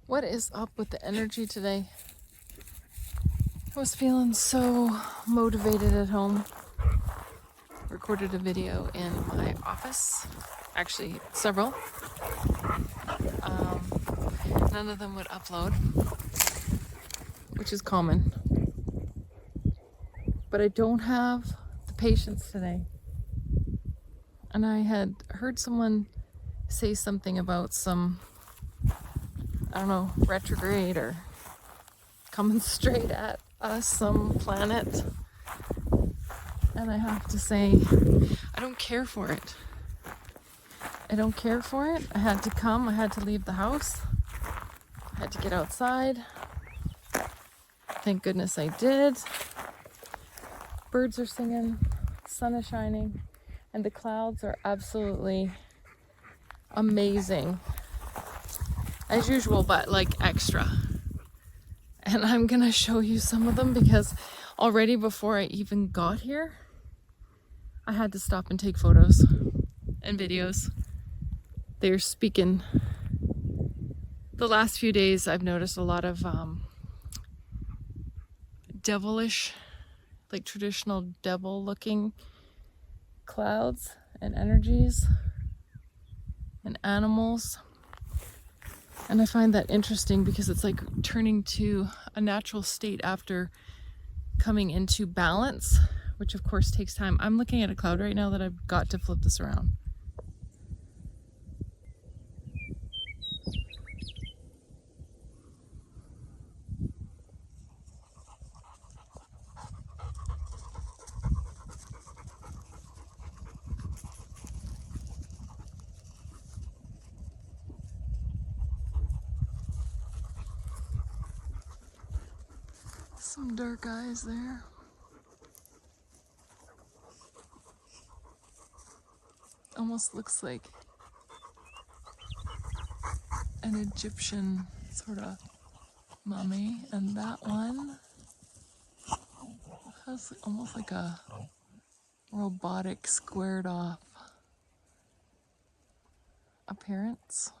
What is up with the energy today? I was feeling so motivated at home. Recorded a video in my office. Actually, several. None of them would upload, which is common. But I don't have the patience today. And I had heard someone say something about some, I don't know, retrograde or coming straight at us, some planet. And I have to say, I don't care for it. I don't care for it. I had to come, I had to leave the house. I had to get outside. Thank goodness I did. Birds are singing, sun is shining, and the clouds are absolutely amazing. As usual, but like extra. And I'm gonna show you some of them because already before I even got here, I had to stop and take photos and videos. They're speaking. The last few days I've noticed a lot of devilish, like traditional devil looking clouds and energies and animals. And I find that interesting because it's like turning to a natural state after coming into balance, which of course takes time. I'm looking at a cloud right now that I've got to flip this around. Some dark eyes there. Almost looks like an Egyptian sort of mummy. And that one has almost like a robotic, squared off appearance.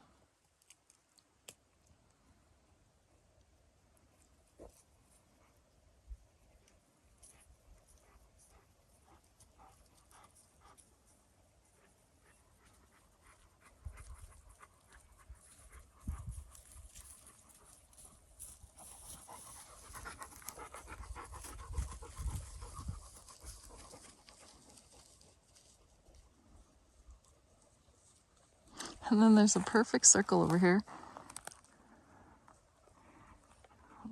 And then there's a perfect circle over here.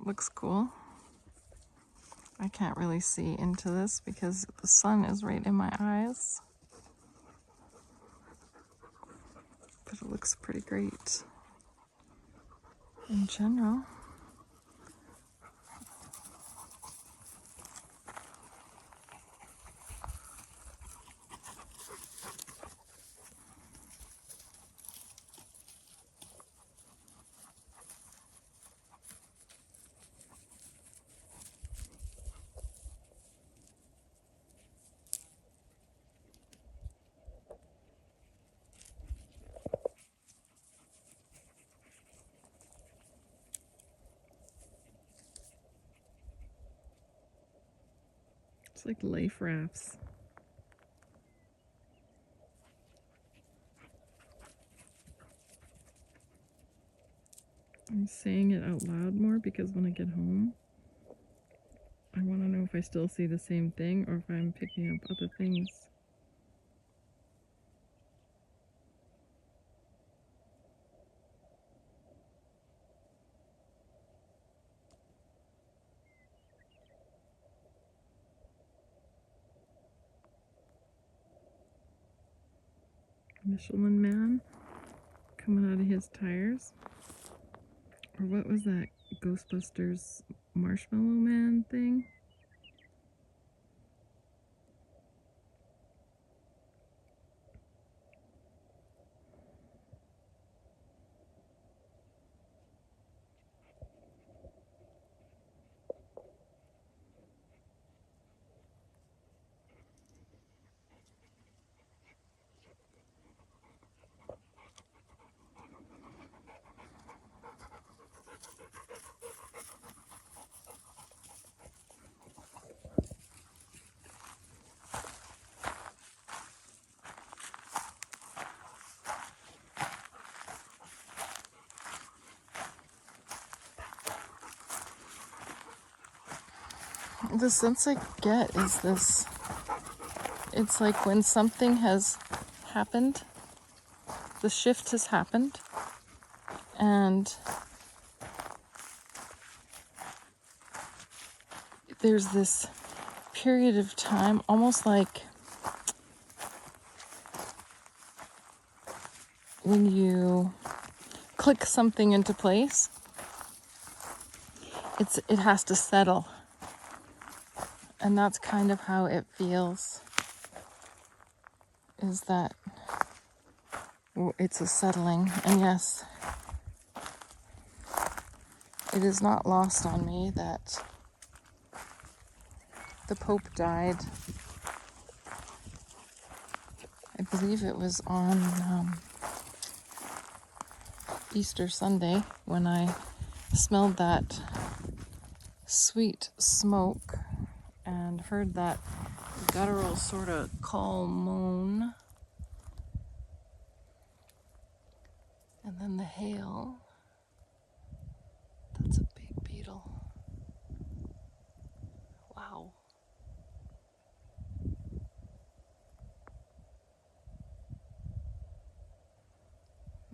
Looks cool. I can't really see into this because the sun is right in my eyes. But it looks pretty great in general. It's like life rafts. I'm saying it out loud more because when I get home, I want to know if I still see the same thing or if I'm picking up other things. Michelin Man coming out of his tires. Or what was that Ghostbusters Marshmallow Man thing? The sense I get is this. It's like when something has happened, the shift has happened, and there's this period of time, almost like when you click something into place, it has to settle. And that's kind of how it feels, is that it's a settling. And yes, it is not lost on me that the Pope died. I believe it was on Easter Sunday when I smelled that sweet smoke and heard that guttural sort of call moan. And then the hail. That's a big beetle. Wow.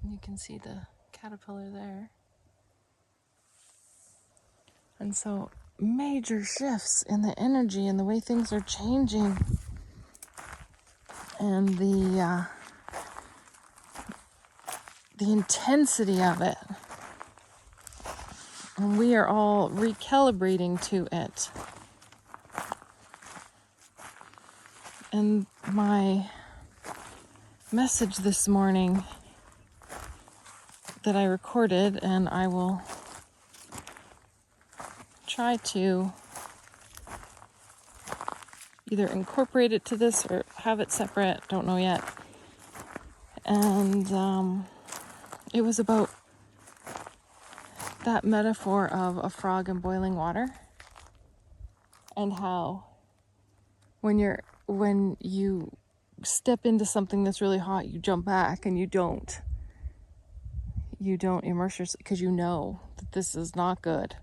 And you can see the caterpillar there. And so major shifts in the energy and the way things are changing. And the intensity of it. And we are all recalibrating to it. And my message this morning that I recorded, and I will try to either incorporate it to this or have it separate, don't know yet. And it was about that metaphor of a frog in boiling water, and how when you step into something that's really hot, you jump back and you don't immerse yourself because you know that this is not good.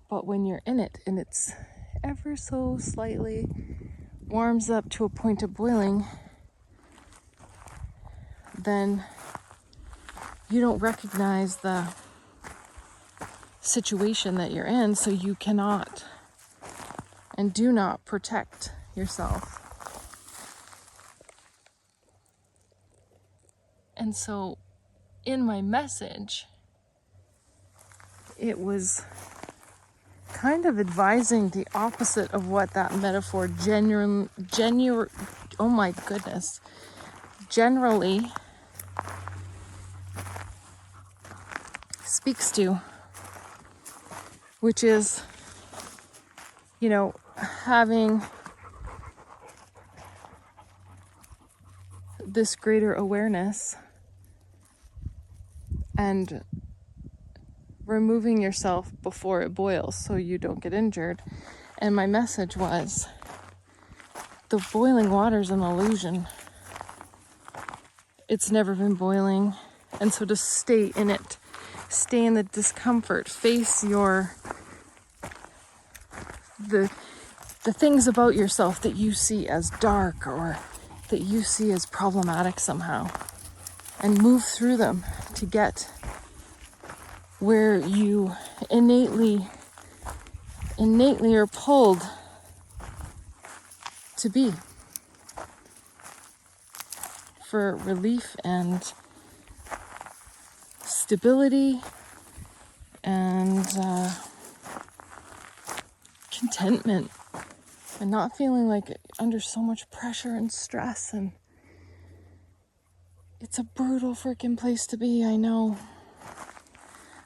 But when you're in it and it's ever so slightly warms up to a point of boiling, then you don't recognize the situation that you're in, so you cannot and do not protect yourself. And so in my message, it was kind of advising the opposite of what that metaphor generally speaks to, which is, having this greater awareness and removing yourself before it boils so you don't get injured. And my message was, the boiling water's an illusion. It's never been boiling. And so to stay in it, stay in the discomfort, face the things about yourself that you see as dark or that you see as problematic somehow, and move through them to get where you innately are pulled to be, for relief and stability and contentment, and not feeling like under so much pressure and stress. And it's a brutal freaking place to be. I know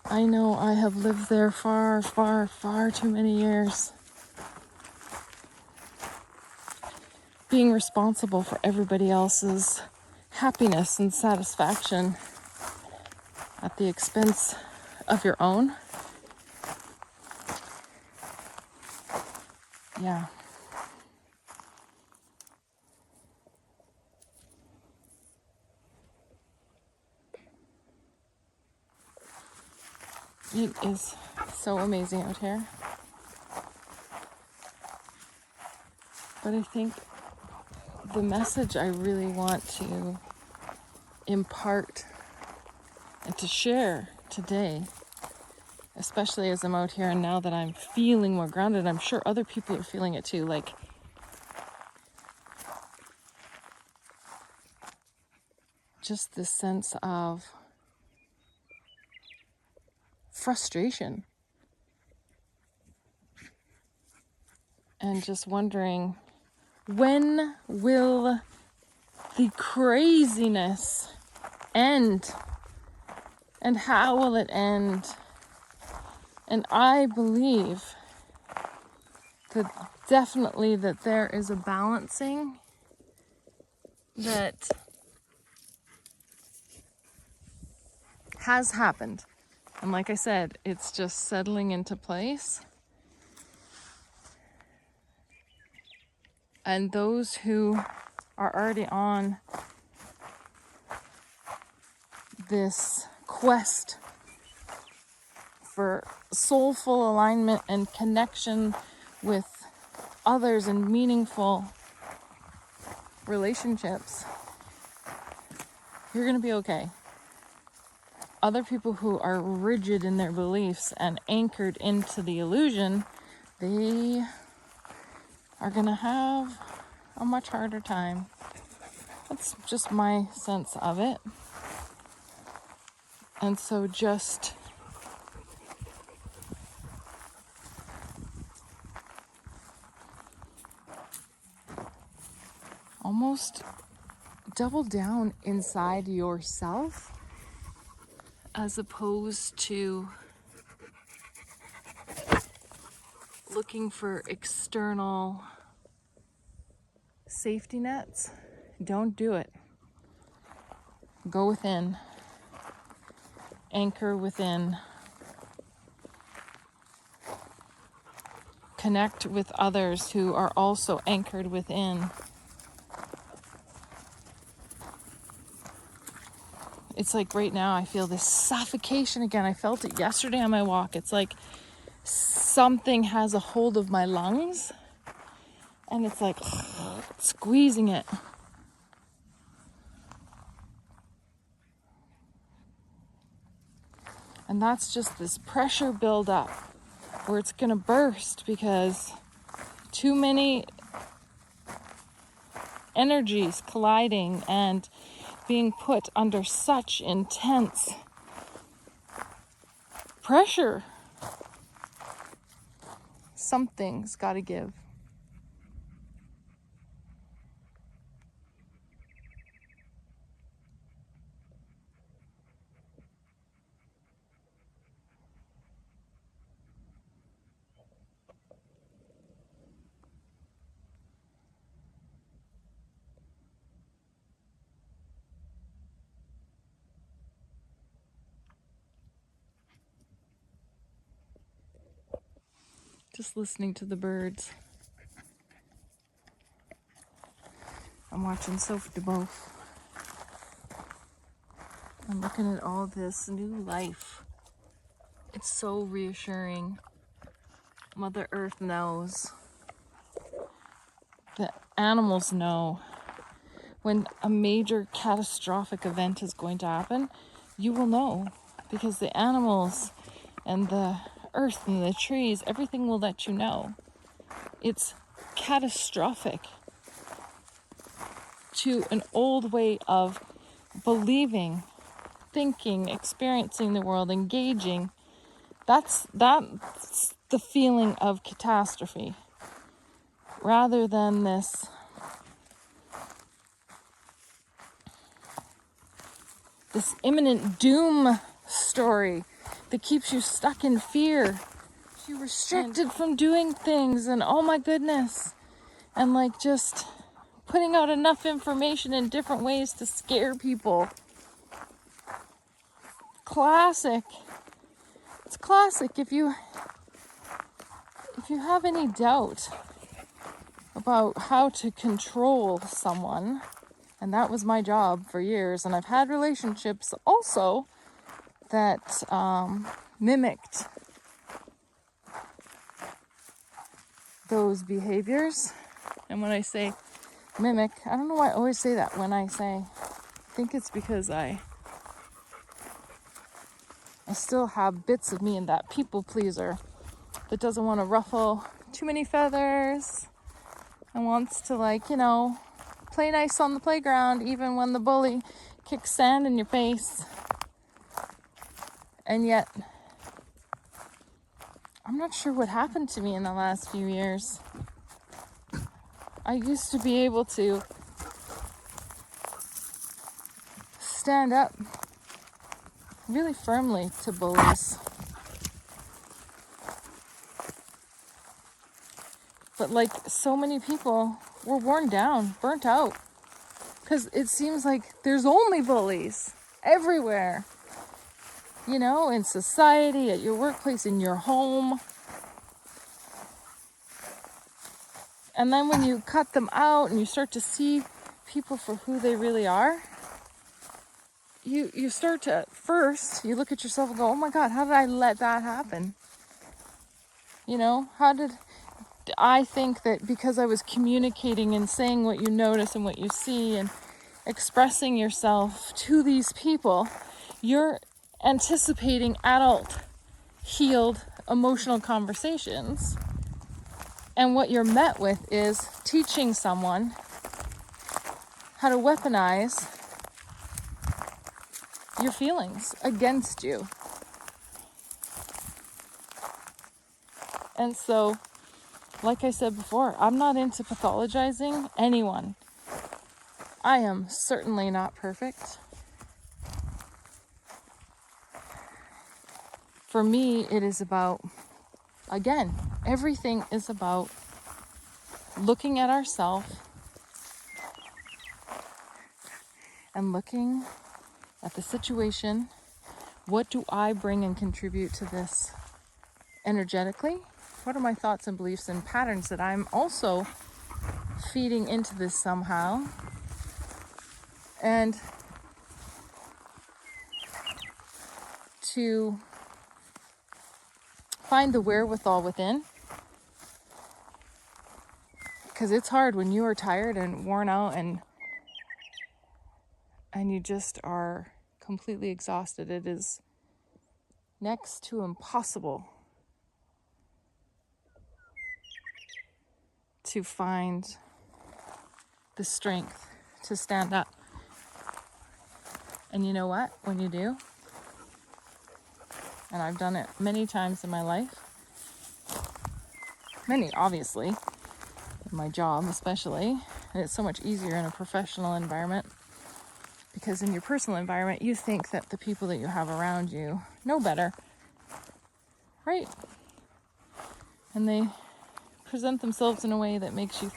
I have lived there far, far, far too many years, being responsible for everybody else's happiness and satisfaction at the expense of your own. Yeah. It is so amazing out here. But I think the message I really want to impart and to share today, especially as I'm out here and now that I'm feeling more grounded, I'm sure other people are feeling it too, like just this sense of frustration and just wondering, when will the craziness end? And how will it end? And I believe that definitely that there is a balancing that has happened. And like I said, it's just settling into place. And those who are already on this quest for soulful alignment and connection with others and meaningful relationships, you're going to be okay. Other people who are rigid in their beliefs and anchored into the illusion, they are going to have a much harder time. That's just my sense of it. And so just almost double down inside yourself as opposed to looking for external safety nets. Don't do it. Go within. Anchor within. Connect with others who are also anchored within. It's like right now I feel this suffocation again. I felt it yesterday on my walk. It's like something has a hold of my lungs and it's like squeezing it. And that's just this pressure buildup where it's going to burst because too many energies colliding and being put under such intense pressure. Something's got to give. Just listening to the birds. I'm watching Sophie DeBoeuf. I'm looking at all this new life. It's so reassuring. Mother Earth knows. The animals know. When a major catastrophic event is going to happen, you will know. Because the animals and the earth and the trees, everything will let you know. It's catastrophic to an old way of believing, thinking, experiencing the world, engaging. That's the feeling of catastrophe, rather than this imminent doom story that keeps you stuck in fear. You're restricted from doing things, and oh my goodness, and like just putting out enough information in different ways to scare people. Classic. It's classic. If you have any doubt about how to control someone, and that was my job for years, and I've had relationships also that mimicked those behaviors. And when I say mimic, I don't know why I always say that when I think it's because I still have bits of me in that people pleaser that doesn't want to ruffle too many feathers and wants to, like, you know, play nice on the playground even when the bully kicks sand in your face. And yet, I'm not sure what happened to me in the last few years. I used to be able to stand up really firmly to bullies. But like so many people, we're worn down, burnt out. Because it seems like there's only bullies everywhere. You know, in society, at your workplace, in your home. And then when you cut them out and you start to see people for who they really are, you start to, first, you look at yourself and go, oh my God, how did I let that happen? You know, how did I think that because I was communicating and saying what you notice and what you see and expressing yourself to these people, you're anticipating adult, healed, emotional conversations. And what you're met with is teaching someone how to weaponize your feelings against you. And so, like I said before, I'm not into pathologizing anyone. I am certainly not perfect. For me, it is about, again, everything is about looking at ourselves and looking at the situation. What do I bring and contribute to this energetically? What are my thoughts and beliefs and patterns that I'm also feeding into this somehow? And to find the wherewithal within, because it's hard when you are tired and worn out and you just are completely exhausted. It is next to impossible to find the strength to stand up. And you know what? When you do, and I've done it many times in my life, many obviously, in my job especially, and it's so much easier in a professional environment, because in your personal environment you think that the people that you have around you know better, right? And they present themselves in a way that makes you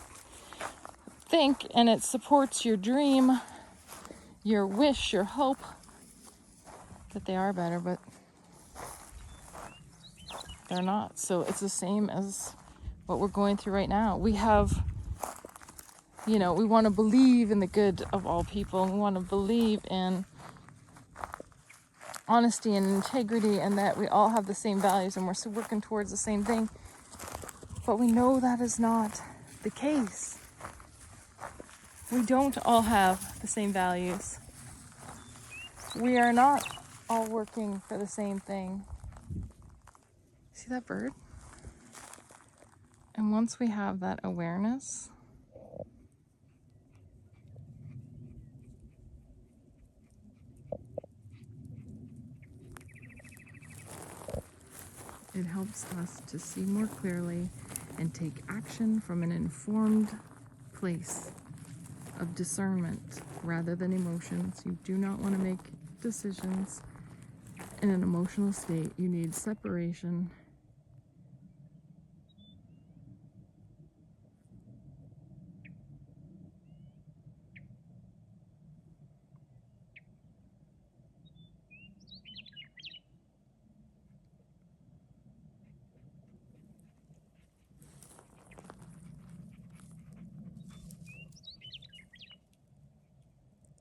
think, and it supports your dream, your wish, your hope that they are better, but they're not. So it's the same as what we're going through right now. We have, you know, we want to believe in the good of all people. We want to believe in honesty and integrity, and that we all have the same values and we're still working towards the same thing. But we know that is not the case. We don't all have the same values. We are not all working for the same thing. See that bird? And once we have that awareness, it helps us to see more clearly and take action from an informed place of discernment rather than emotions. You do not want to make decisions in an emotional state. You need separation.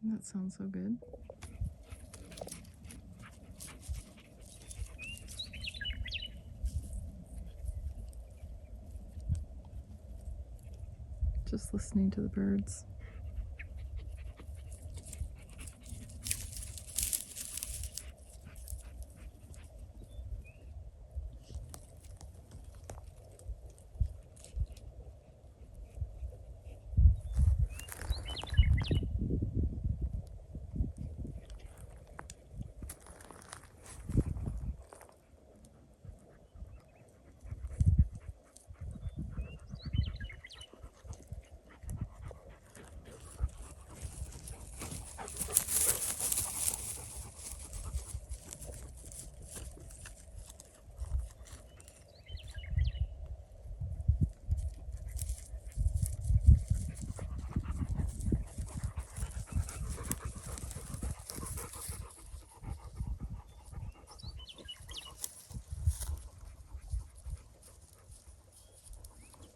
That sounds so good. just listening to the birds.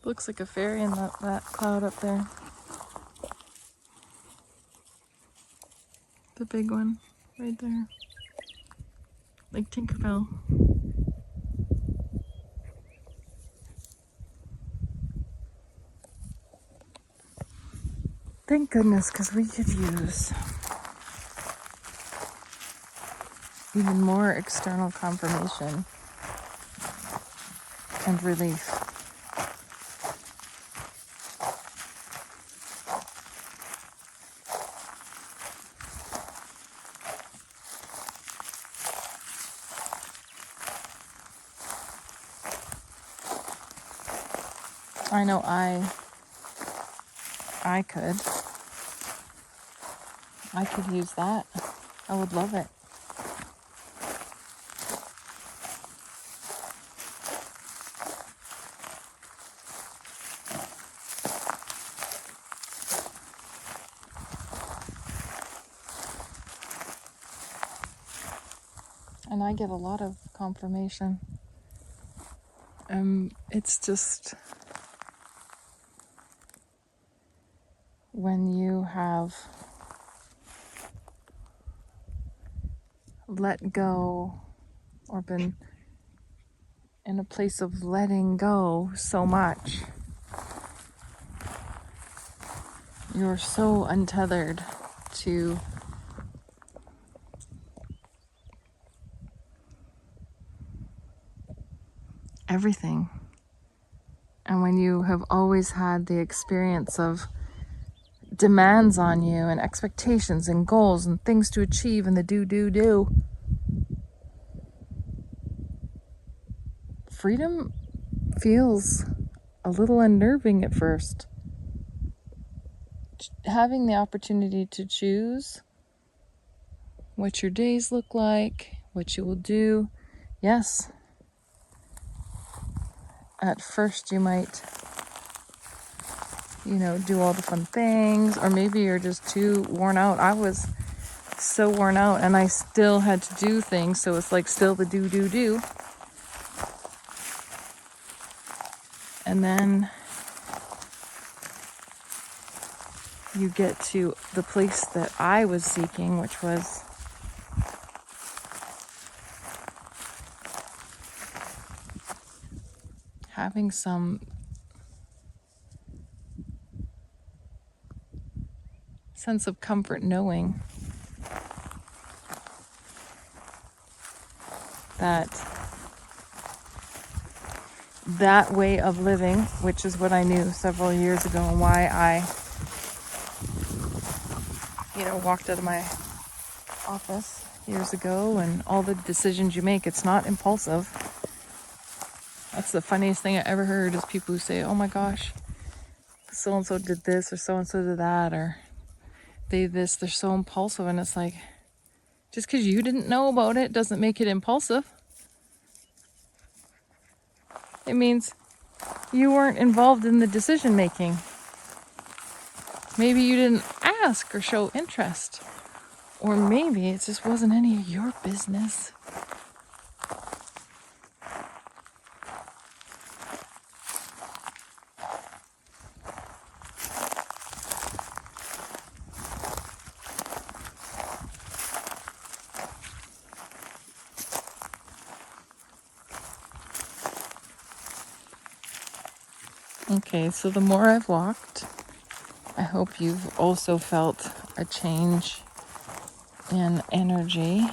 Looks like a fairy in that cloud up there. The big one, right there. Like Tinkerbell. Thank goodness, because we could use even more external confirmation and relief. I know I could use that. I would love it. And I get a lot of confirmation. It's just when you have let go or been in a place of letting go so much, you're so untethered to everything. And when you have always had the experience of demands on you and expectations and goals and things to achieve and the do, freedom feels a little unnerving at first. Having the opportunity to choose what your days look like, what you will do. Yes, at first you might, do all the fun things, or maybe you're just too worn out. I was so worn out and I still had to do things, so it's like still the do. And then you get to the place that I was seeking, which was having some sense of comfort knowing that way of living, which is what I knew several years ago and why I, walked out of my office years ago, and all the decisions you make, it's not impulsive. That's the funniest thing I ever heard, is people who say, oh my gosh, so-and-so did this or so-and-so did that, or they're so impulsive. And it's like, just because you didn't know about it doesn't make it impulsive. It means you weren't involved in the decision making. Maybe you didn't ask or show interest, or maybe it just wasn't any of your business. Okay, so the more I've walked, I hope you've also felt a change in energy.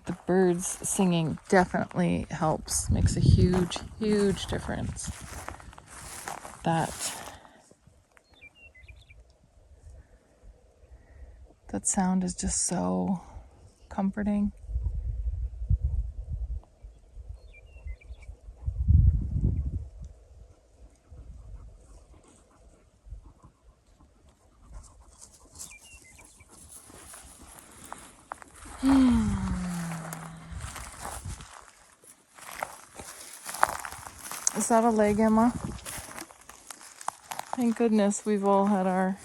The birds singing definitely helps, makes a huge, huge difference. That sound is just so comforting. Is that a leg, Emma? Thank goodness we've all had our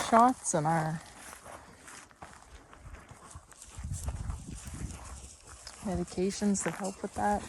shots and our medications that help with that.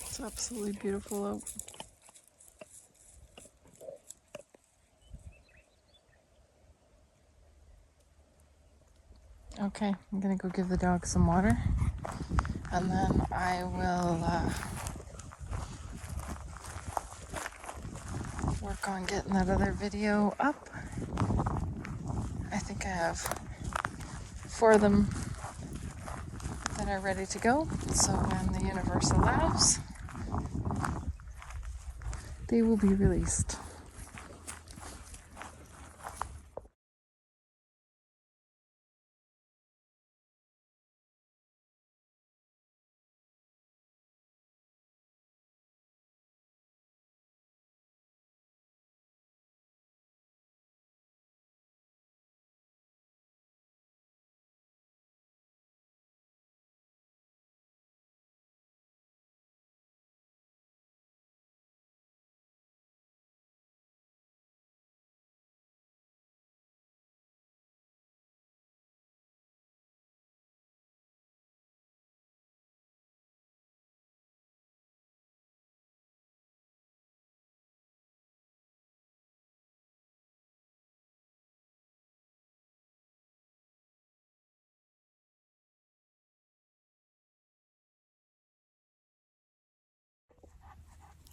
It's absolutely beautiful out. Okay, I'm gonna go give the dog some water, and then I will work on getting that other video up. I think I have 4 of them that are ready to go, so when the universe allows, they will be released.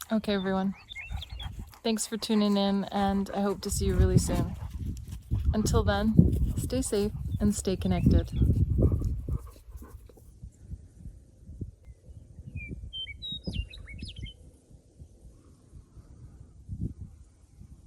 Okay, everyone. Thanks for tuning in, and I hope to see you really soon. Until then, stay safe and stay connected.